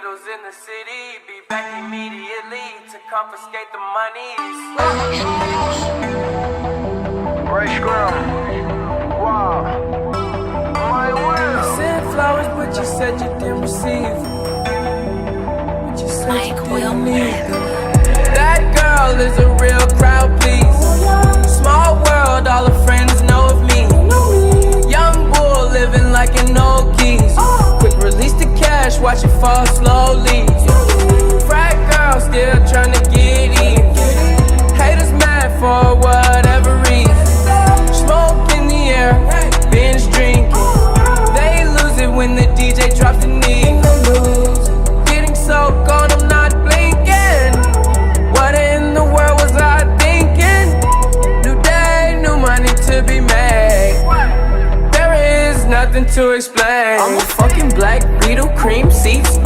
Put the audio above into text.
Beatles in the city, be back immediately to confiscate the monies. Ray Scrum. Wow. My will. Sent flowers, but you said you didn't receive. But you said you didn't need them. That girl is a real crowd, please. Small world, all her friends know of me. Young bull living like an old geese. Quick release the cash, watch it fall slowly. Frat girl still trying to get in. Haters mad for whatever reason. Smoke in the air, binge drinking. They lose it when the DJ drops the knee. Getting so gone, I'm not blinking. What in the world was I thinking? New day, new money to be made. There is nothing to explain. I'm a fucking black Beetle, cream seats,